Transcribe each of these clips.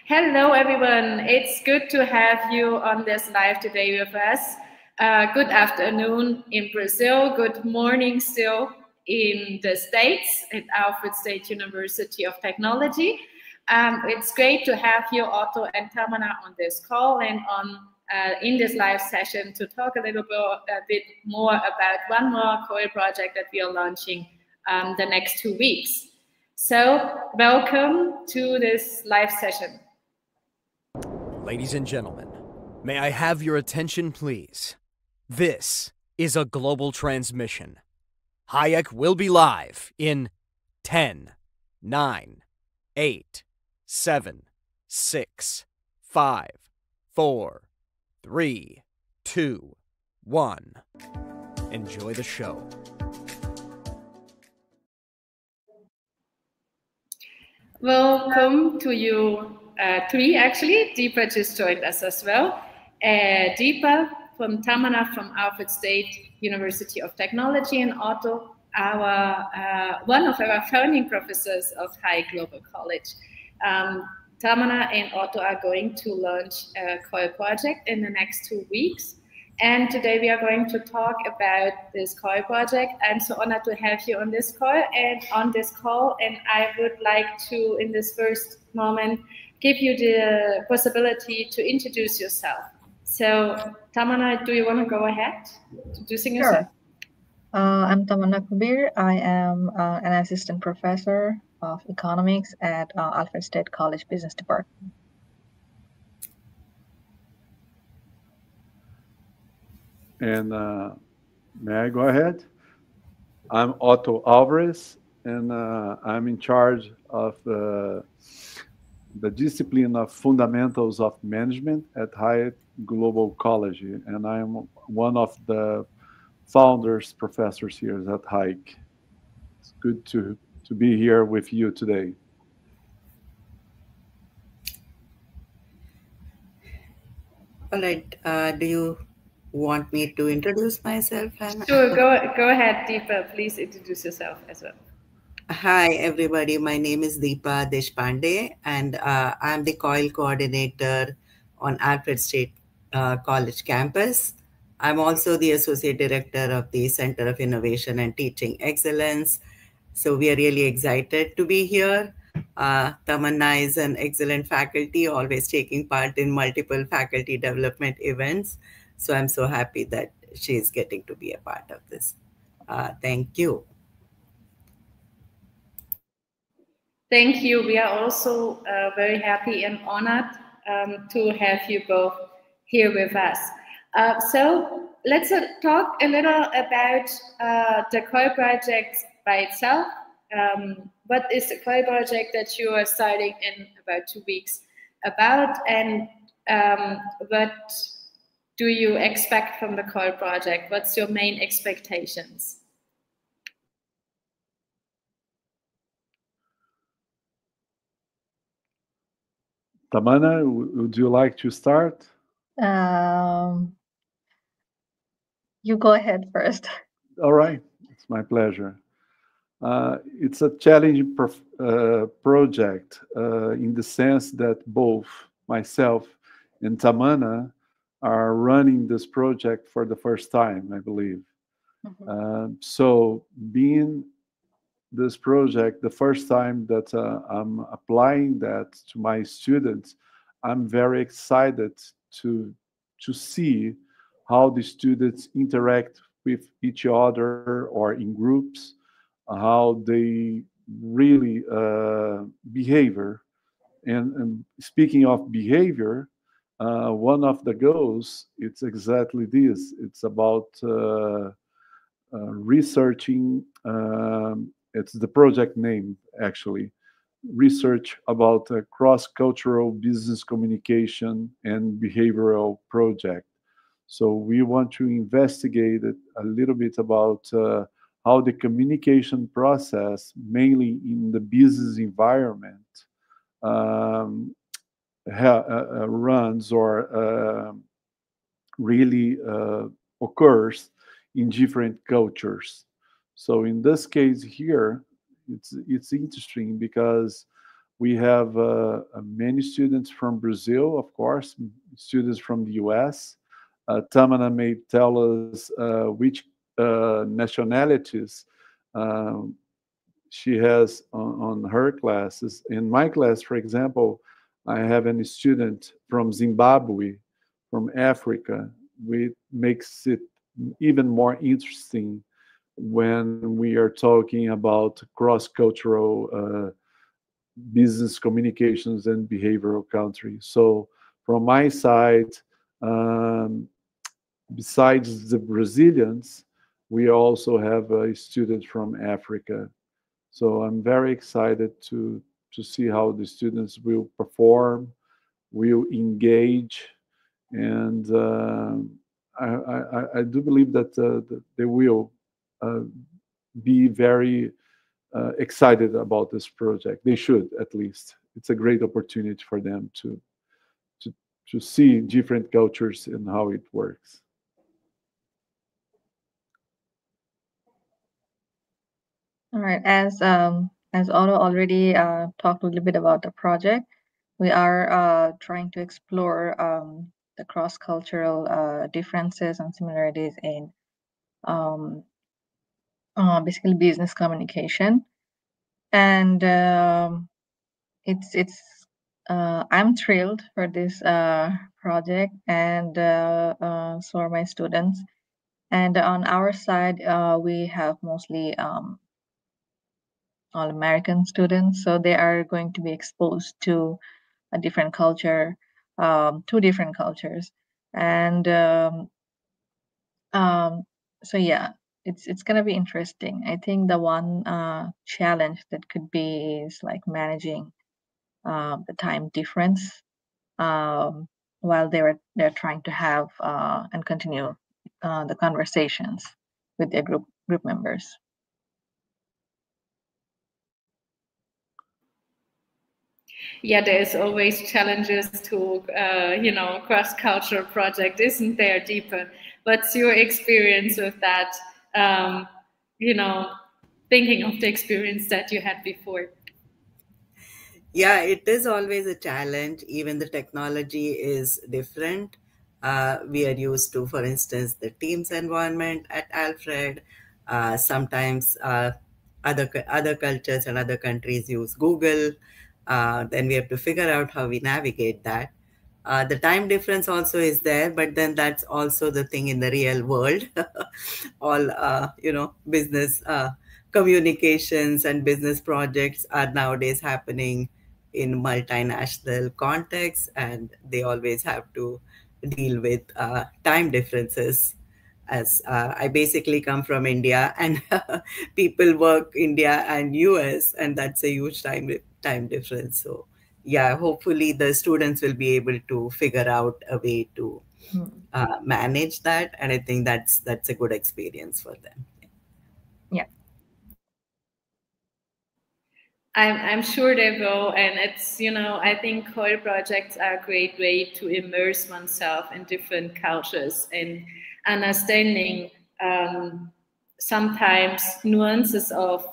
Hello, everyone. It's good to have you on this live today with us. Good afternoon in Brazil. Good morning still in the States at Alfred State University of Technology. It's great to have you, Otto and Tamana, on this call and on in this live session to talk a bit more about one more COIL project that we are launching the next 2 weeks. So welcome to this live session. Ladies and gentlemen, may I have your attention, please? This is a global transmission. Hayek will be live in 10, 9, 8, 7, 6, 5, 4, 3, 2, 1. Enjoy the show. Welcome to you three, actually. Deepa just joined us as well. Deepa from Tamana from Alfred State University of Technology, and Otto, one of our founding professors of Hayek Global College. Tamana and Otto are going to launch a COIL project in the next 2 weeks. And today we are going to talk about this COIL project. I'm so honored to have you on this call. And I would like to, in this first moment, give you the possibility to introduce yourself. So, Tamana, do you want to go ahead introducing yourself? Sure. I'm Tamana Kubir. I am an assistant professor of economics at Alfred State College Business Department. And may I go ahead? I'm Otto Alvarez, and I'm in charge of the discipline of fundamentals of management at Hayek Global College, and I'm one of the founders professors here at Hayek. It's good to be here with you today. All right. Do you want me to introduce myself? Sure, go ahead, Deepa. Please introduce yourself as well. Hi, everybody. My name is Deepa Deshpande, and I'm the COIL coordinator on Alfred State College campus. I'm also the associate director of the Center of Innovation and Teaching Excellence. So we are really excited to be here. Tamanna is an excellent faculty, always taking part in multiple faculty development events. So I'm so happy that she's getting to be a part of this. Thank you. Thank you. We are also very happy and honored to have you both here with us. So let's talk a little about the COIL project by itself. What is the COIL project that you are starting in about 2 weeks about, and what do you expect from the COIL project? What's your main expectations? Tamana, would you like to start? You go ahead first. All right, it's my pleasure. It's a challenging project in the sense that both myself and Tamana are running this project for the first time, I believe. Mm-hmm. So being this project the first time that I'm applying that to my students, I'm very excited to see how the students interact with each other or in groups, how they really behavior. And speaking of behavior, one of the goals, it's exactly this. It's about researching, it's the project name actually, research about cross-cultural business communication and behavioral project. So we want to investigate a little bit about how the communication process, mainly in the business environment, runs or really occurs in different cultures. So in this case here, it's interesting because We have many students from Brazil, of course, students from the US. Tamana may tell us which nationalities she has on her classes. In my class, for example, I have a student from Zimbabwe, from Africa, which makes it even more interesting when we are talking about cross-cultural business communications and behavioral counseling. So from my side, besides the Brazilians, we also have a student from Africa. So I'm very excited to see how the students will perform, will engage, and I do believe that they will be very excited about this project. They should, at least. It's a great opportunity for them to see different cultures and how it works. All right. As Otto already talked a little bit about the project, we are trying to explore the cross-cultural differences and similarities in basically business communication, and I'm thrilled for this project, and so are my students. And on our side, we have mostly all American students, so they are going to be exposed to a different culture, two different cultures, and so yeah, it's gonna be interesting. I think the one challenge that could be is like managing the time difference while they're trying to have and continue the conversations with their group members. Yeah, there's always challenges to, cross-cultural project, isn't there, Deepa? What's your experience with that, thinking of the experience that you had before? Yeah, it is always a challenge. Even the technology is different. We are used to, for instance, the Teams environment at Alfred. Sometimes other cultures and other countries use Google. Then we have to figure out how we navigate that. The time difference also is there, but then that's also the thing in the real world. All business communications and business projects are nowadays happening in multinational contexts, and they always have to deal with time differences. As I basically come from India, and people work India and US, and that's a huge time difference. So yeah, hopefully the students will be able to figure out a way to manage that, and I think that's a good experience for them. Yeah. I'm sure they will, and it's, I think COIL projects are a great way to immerse oneself in different cultures and understanding sometimes nuances of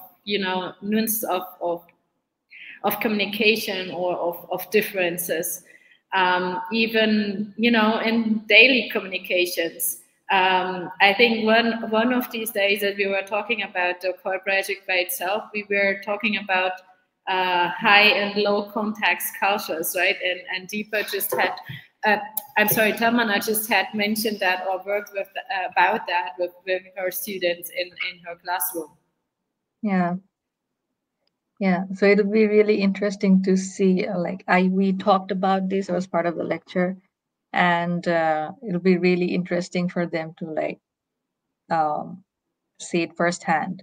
communication or of differences, even in daily communications. I think one of these days that we were talking about the COIL project by itself, we were talking about high and low context cultures, right? And Deepa just had, Tamana just had mentioned that or worked with about that with her students in her classroom. Yeah. Yeah, so it'll be really interesting to see. We talked about this as part of the lecture, and it'll be really interesting for them to see it firsthand,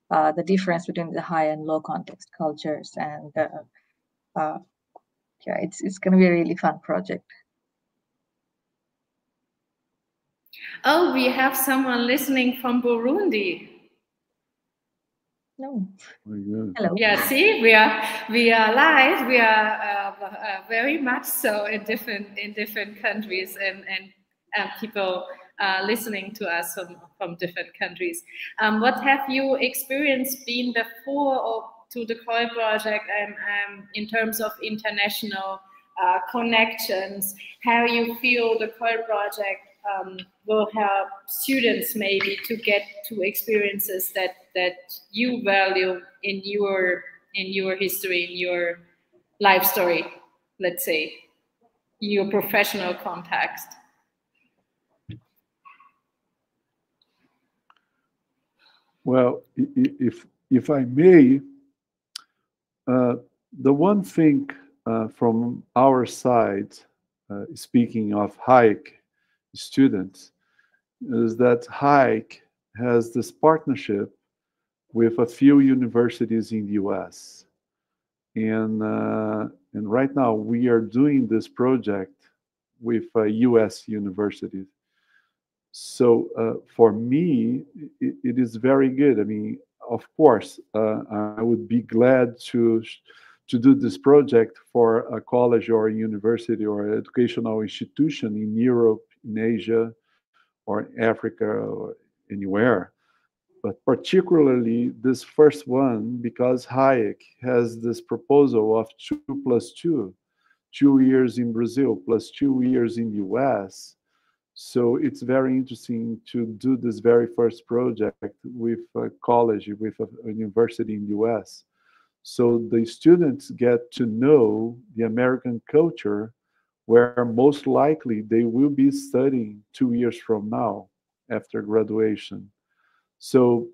the difference between the high and low context cultures, and yeah, it's going to be a really fun project. Oh, we have someone listening from Burundi. No. Oh, hello. Yeah, see, we are live. We are very much so in different countries, and people listening to us from different countries. What have you experienced been before, or to the COIL project in terms of international connections, how you feel the COIL project will help students maybe to get to experiences that you value in your history, in your life story, let's say, your professional context. Well, if I may, the one thing from our side, speaking of Hayek students, is that Hayek has this partnership with a few universities in the US. And right now we are doing this project with US universities. So for me, it is very good. I mean, of course, I would be glad to do this project for a college or a university or an educational institution in Europe, in Asia, or in Africa, or anywhere. But particularly this first one, because Hayek has this proposal of 2+2, 2 years in Brazil plus 2 years in the US. So it's very interesting to do this very first project with a college, with a university in the US. So the students get to know the American culture, where most likely they will be studying 2 years from now after graduation. So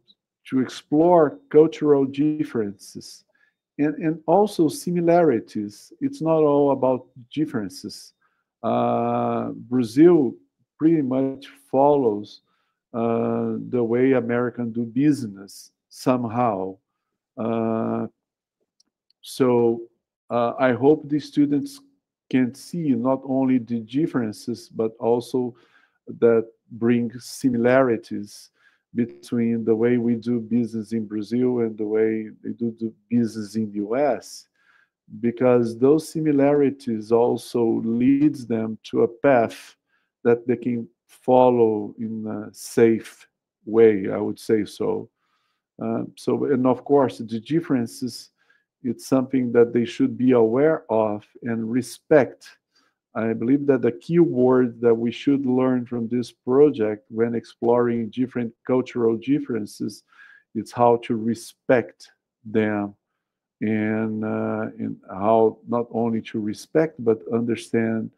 to explore cultural differences and also similarities, it's not all about differences. Brazil pretty much follows the way Americans do business somehow. So I hope the students can see not only the differences, but also that bring similarities between the way we do business in Brazil and the way they do business in the US, because those similarities also leads them to a path that they can follow in a safe way, I would say so. And of course, the differences, it's something that they should be aware of and respect. I believe that the key word that we should learn from this project when exploring different cultural differences is how to respect them, and how not only to respect but understand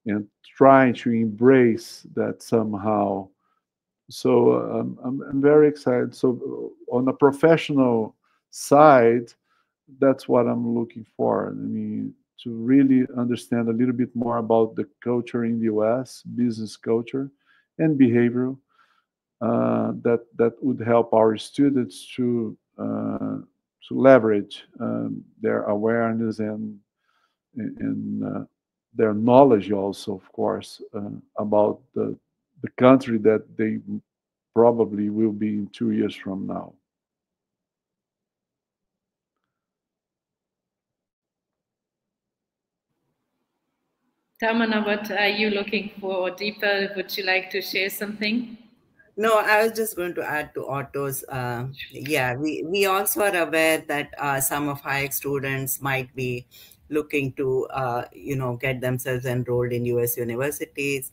and try to embrace that somehow. So I'm very excited. So on a professional side, that's what I'm looking for. I mean, to really understand a little bit more about the culture in the US, business culture and behavioral, that would help our students to leverage their awareness and their knowledge also, of course, about the country that they probably will be in 2 years from now. Tamana, what are you looking for? Deepa, would you like to share something? No, I was just going to add to Otto's. Yeah, we also are aware that some of Hayek students might be looking to, get themselves enrolled in US universities,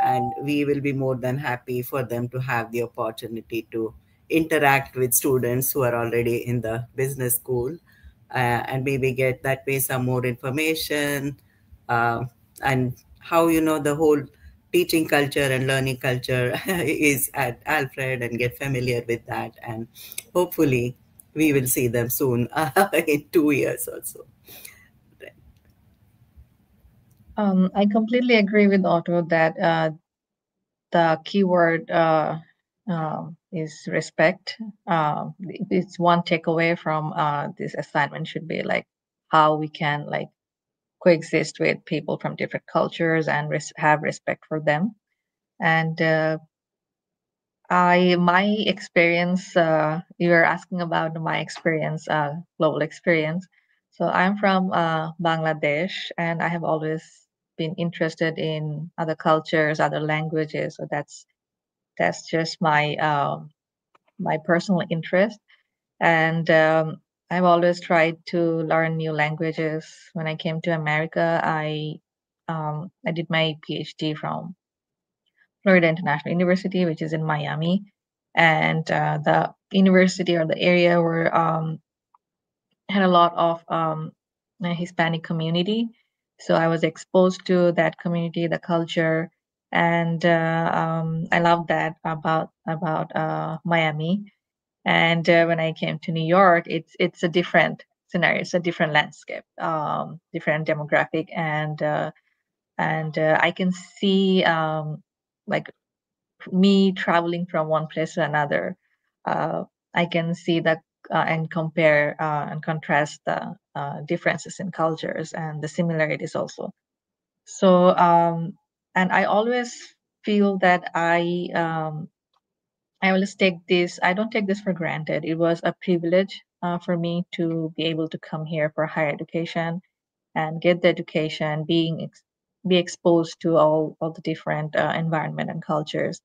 and we will be more than happy for them to have the opportunity to interact with students who are already in the business school, and maybe get that way some more information, and how the whole teaching culture and learning culture is at Alfred, and get familiar with that. And hopefully we will see them soon in 2 years or so. I completely agree with Otto that the keyword is respect. It's one takeaway from this assignment should be like how we can like coexist with people from different cultures and have respect for them. And my experience, you were asking about my experience, global experience. So I'm from Bangladesh, and I have always been interested in other cultures, other languages. So that's just my my personal interest. And I've always tried to learn new languages. When I came to America, I did my PhD from Florida International University, which is in Miami, and the university or the area where had a lot of a Hispanic community. So I was exposed to that community, the culture, and I love that about Miami. And when I came to New York, it's a different scenario. It's a different landscape, different demographic, and I can see like me traveling from one place to another. I can see that and compare and contrast the differences in cultures and the similarities also. So and I always feel that I always take this. I don't take this for granted. It was a privilege for me to be able to come here for higher education and get the education, be exposed to all the different environment and cultures.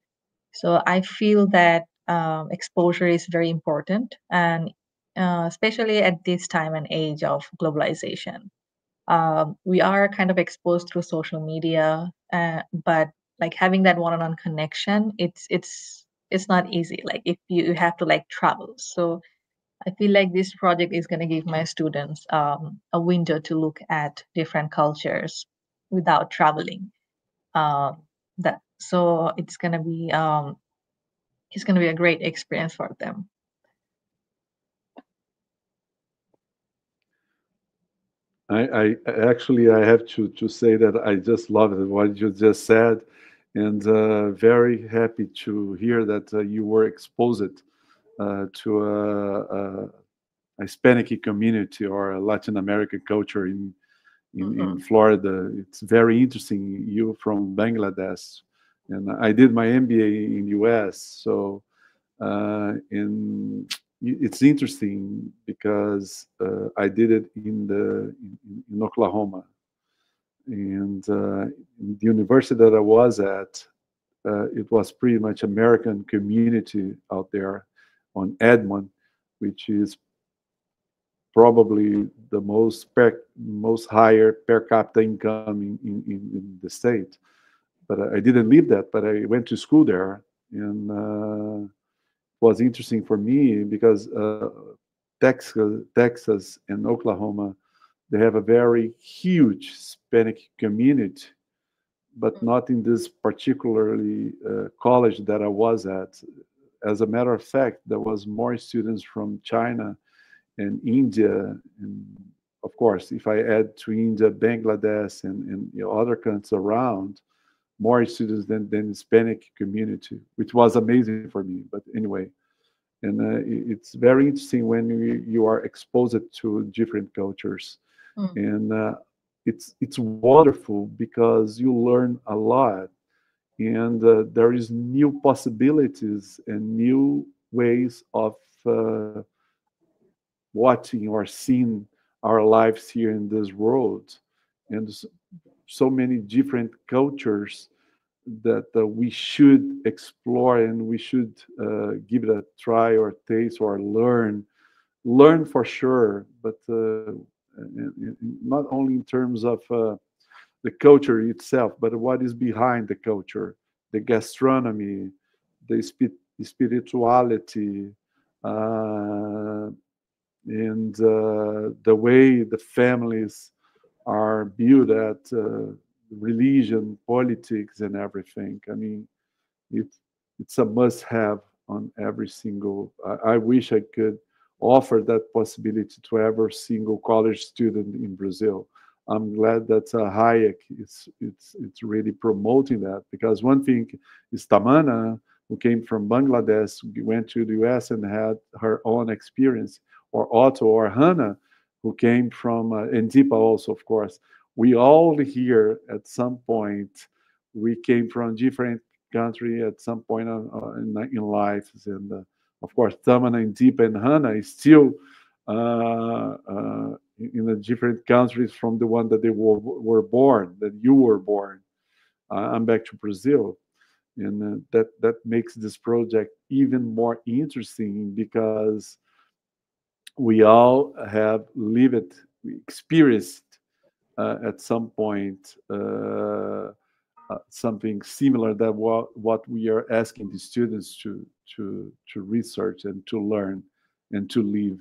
So I feel that exposure is very important, and especially at this time and age of globalization. We are kind of exposed through social media, but like having that one-on-one connection, it's not easy. Like if you have to like travel. So I feel like this project is going to give my students a window to look at different cultures without traveling. That so it's going to be a great experience for them. I actually I have to say that I just love it, what you just said, and very happy to hear that you were exposed to a Hispanic community or a Latin American culture in Florida. It's very interesting. You from Bangladesh, and I did my MBA in US, so in it's interesting because I did it in Oklahoma, and the university that I was at, it was pretty much American community out there on Edmond, which is probably the most higher per capita income in the state. But I didn't live that, but I went to school there, and was interesting for me because Texas and Oklahoma, they have a very huge Hispanic community, but not in this particularly college that I was at. As a matter of fact, there was more students from China and India, and of course, if I add to India, Bangladesh, and other countries around, more students than Hispanic community, which was amazing for me. But anyway, and it's very interesting when you are exposed to different cultures, and it's wonderful because you learn a lot, and there is new possibilities and new ways of watching or seeing our lives here in this world, and so many different cultures that we should explore, and we should give it a try or taste or learn for sure, but not only in terms of the culture itself, but what is behind the culture, the gastronomy, the spirituality, and the way the families are built at religion, politics, and everything. I mean, it's a must-have on every single. I wish I could offer that possibility to every single college student in Brazil. I'm glad that Hayek it's really promoting that, because one thing is Tamana, who came from Bangladesh, went to the US and had her own experience, or Otto or Hannah, who came from and Deepa also, of course. We all here at some point, we came from different country at some point in life, and of course, Tamana and Deepa and Hannah is still in a different countries from the one that they were born, that you were born. I'm back to Brazil, and that makes this project even more interesting, because we all have lived, experienced at some point something similar that what we are asking the students to research and to learn and to live.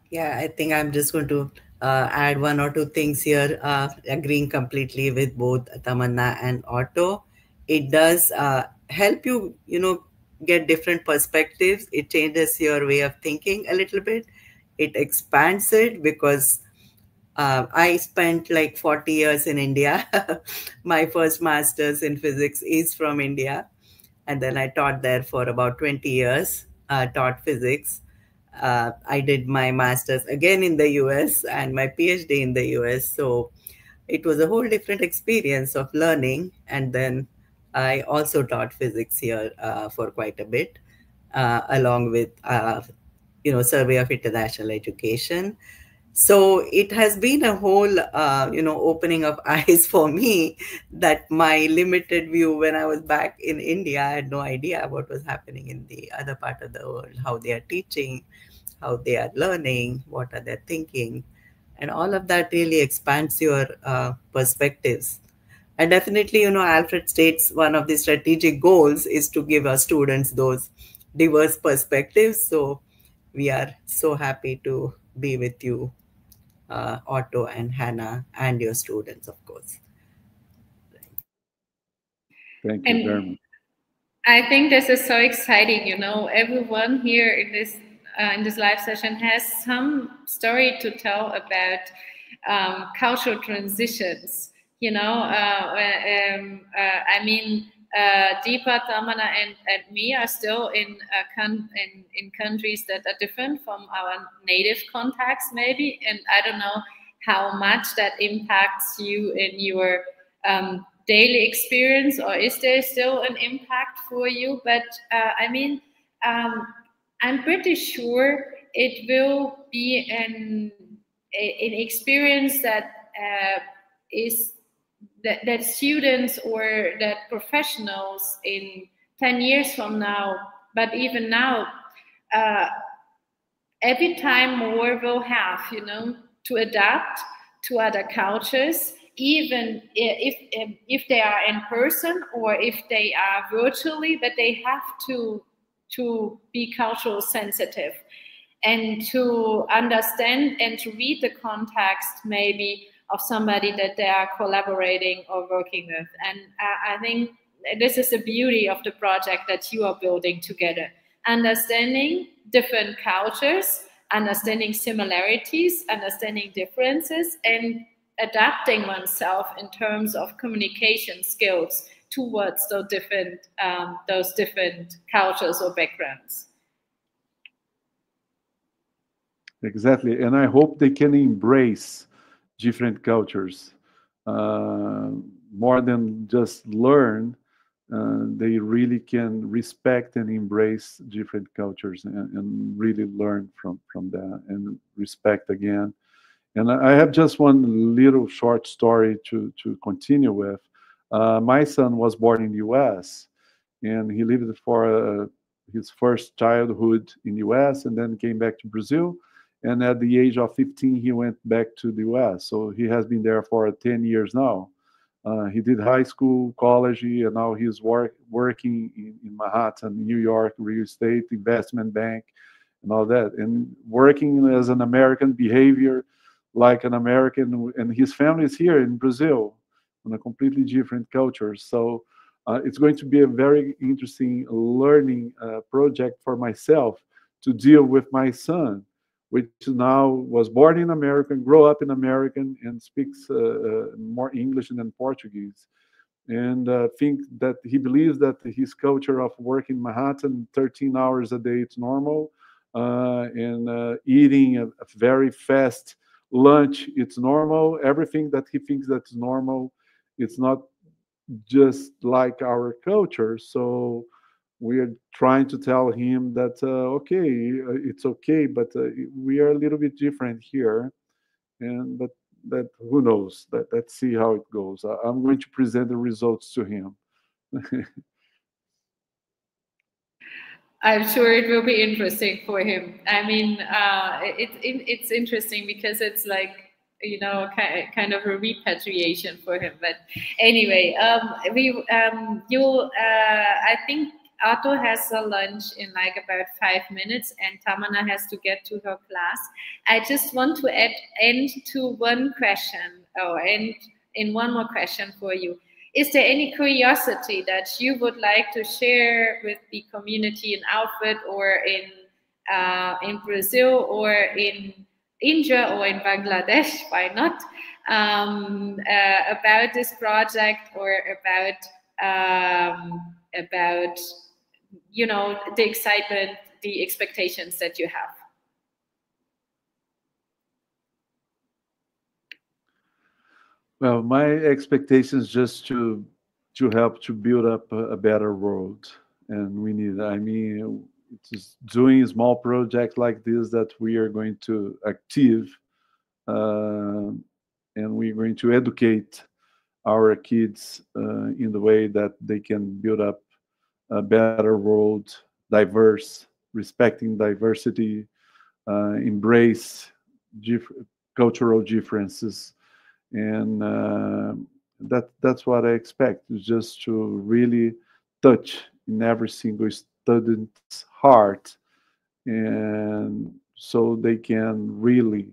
Yeah, I think I'm just going to add one or two things here, agreeing completely with both Tamanna and Otto. It does help you, get different perspectives. It changes your way of thinking a little bit. It expands it because I spent like 40 years in India. My first master's in physics is from India. And then I taught there for about 20 years, taught physics. I did my master's again in the US and my PhD in the US. So it was a whole different experience of learning. And then I also taught physics here for quite a bit, along with, Survey of International Education. So it has been a whole, opening of eyes for me, that my limited view when I was back in India, I had no idea what was happening in the other part of the world, how they are teaching, how they are learning, what are they thinking. And all of that really expands your perspectives. And definitely, Alfred State's one of the strategic goals is to give our students those diverse perspectives. So we are so happy to be with you, Otto and Hannah, and your students, of course. Thank you very much. I think this is so exciting. Everyone here in this live session has some story to tell about cultural transitions. Deepa, Tamana, and me are still in countries that are different from our native context, maybe, and I don't know how much that impacts you in your daily experience, or is there still an impact for you? But I'm pretty sure it will be an experience that is that students or that professionals in 10 years from now, but even now, every time more will have, to adapt to other cultures, even if they are in person or if they are virtually, but they have to be cultural sensitive and to understand and to read the context maybe of somebody that they are collaborating or working with. And I think this is the beauty of the project that you are building together. Understanding different cultures, understanding similarities, understanding differences, and adapting oneself in terms of communication skills towards those different cultures or backgrounds. Exactly, and I hope they can embrace different cultures more than just learn. They really can respect and embrace different cultures and really learn from that and respect again. And I have just one little short story to continue with. My son was born in the U.S. and he lived for his first childhood in the U.S. and then came back to Brazil. And at the age of 15, he went back to the U.S. So he has been there for 10 years now. He did high school, college, and now he's working in Manhattan, New York, real estate, investment bank, and all that. And working as an American, behavior like an American, and his family is here in Brazil on a completely different culture. So it's going to be a very interesting learning project for myself to deal with my son, which now was born in America, grew up in American, and speaks more English than Portuguese. And think that he believes that his culture of working in Manhattan 13 hours a day, it's normal. And eating a very fast lunch, it's normal. Everything that he thinks that's normal, it's not just like our culture. So we are trying to tell him that okay, it's okay, but we are a little bit different here, and but that who knows? Let's see how it goes. I'm going to present the results to him. I'm sure it will be interesting for him. I mean, it's interesting because it's like, you know, kind of a repatriation for him. But anyway, I think Otto has a lunch in like about 5 minutes, and Tamana has to get to her class. I just want to end to one question, or end in one more question for you. Is there any curiosity that you would like to share with the community in Alfred, or in Brazil, or in India, or in Bangladesh? Why not? About this project, or about, you know, the excitement, the expectations that you have. Well, my expectations just to help to build up a better world, and we need. I mean, it's doing small projects like this that we are going to active, and we're going to educate our kids in the way that they can build up a better world, diverse, respecting diversity, embrace cultural differences, and that's what I expect, is just to really touch in every single student's heart, and so they can really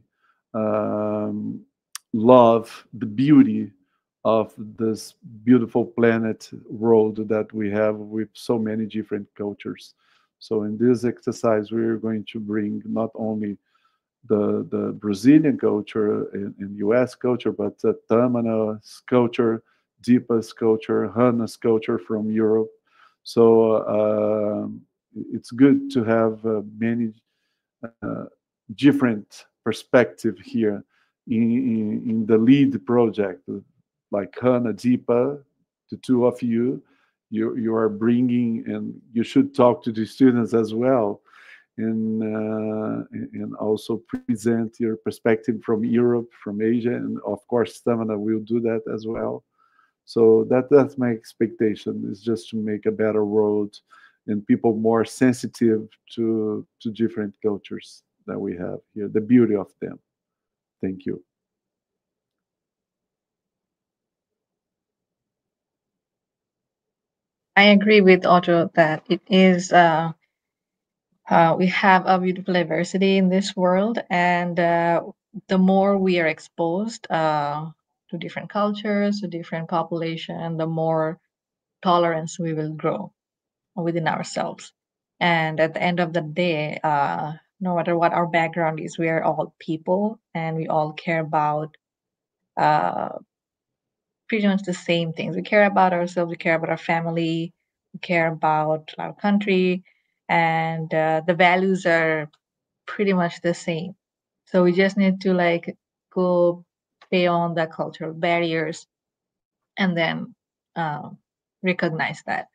love the beauty of this beautiful planet world that we have with so many different cultures. So in this exercise, we're going to bring not only the Brazilian culture and US culture, but Tamana's culture, Deepa's culture, Hannah's culture from Europe. So it's good to have many different perspective here in the lead project, like Hannah, Deepa, the two of you are bringing, and you should talk to the students as well, and also present your perspective from Europe, from Asia, and of course Tamana will do that as well. So that's my expectation, is just to make a better world and people more sensitive to different cultures that we have here, the beauty of them. Thank you. I agree with Otto that it is we have a beautiful diversity in this world, and the more we are exposed to different cultures, to different population, the more tolerance we will grow within ourselves. And at the end of the day, no matter what our background is, we are all people, and we all care about pretty much the same things. We care about ourselves, we care about our family, we care about our country, and the values are pretty much the same. So we just need to like go beyond the cultural barriers, and then recognize that.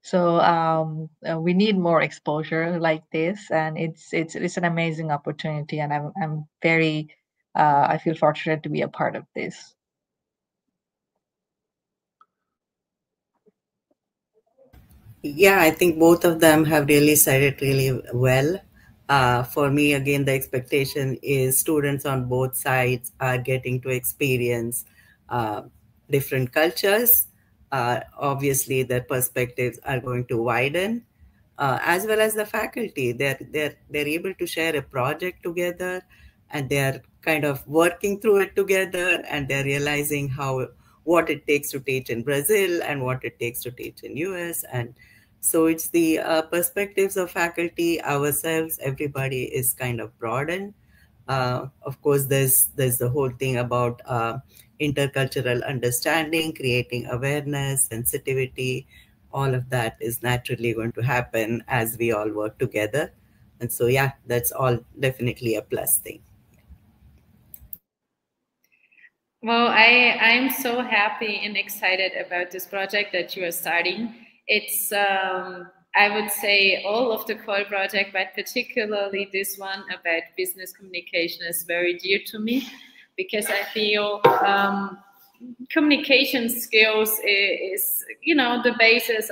So we need more exposure like this, and it's an amazing opportunity, and I'm very I feel fortunate to be a part of this. Yeah, I think both of them have really said it really well. For me, again, the expectation is students on both sides are getting to experience different cultures. Obviously, their perspectives are going to widen, as well as the faculty. They're able to share a project together, and they're kind of working through it together, and they're realizing what it takes to teach in Brazil and what it takes to teach in US. And so it's the perspectives of faculty, ourselves, everybody is kind of broadened. Of course, there's the whole thing about intercultural understanding, creating awareness, sensitivity. All of that is naturally going to happen as we all work together. And so, yeah, that's all definitely a plus thing. Well, I'm so happy and excited about this project that you are starting. It's, I would say, all of the COIL project, but particularly this one about business communication is very dear to me, because I feel communication skills is, you know, the basis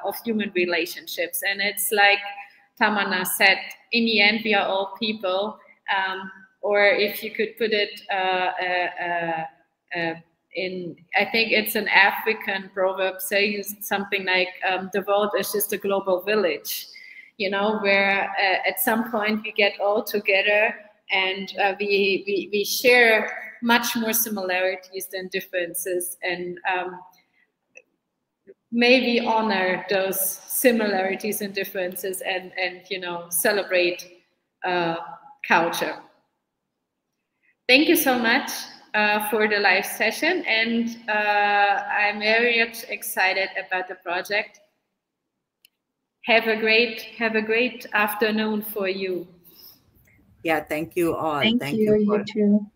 of human relationships. And it's like Tamanna said, in the end, we are all people. Or if you could put it I think it's an African proverb saying something like, the world is just a global village, you know, where at some point we get all together and we share much more similarities than differences, and maybe honor those similarities and differences, and you know, celebrate culture. Thank you so much for the live session, and I'm very excited about the project. Have a great afternoon for you. Yeah, thank you all. Thank you for too.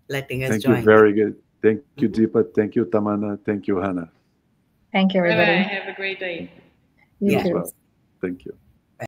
Letting us Thank join. you, very good. Thank you, Deepa. Thank you, Tamanna. Thank you, Hannah. Thank you, everybody. Bye-bye. Have a great day. You as too. well. Thank you.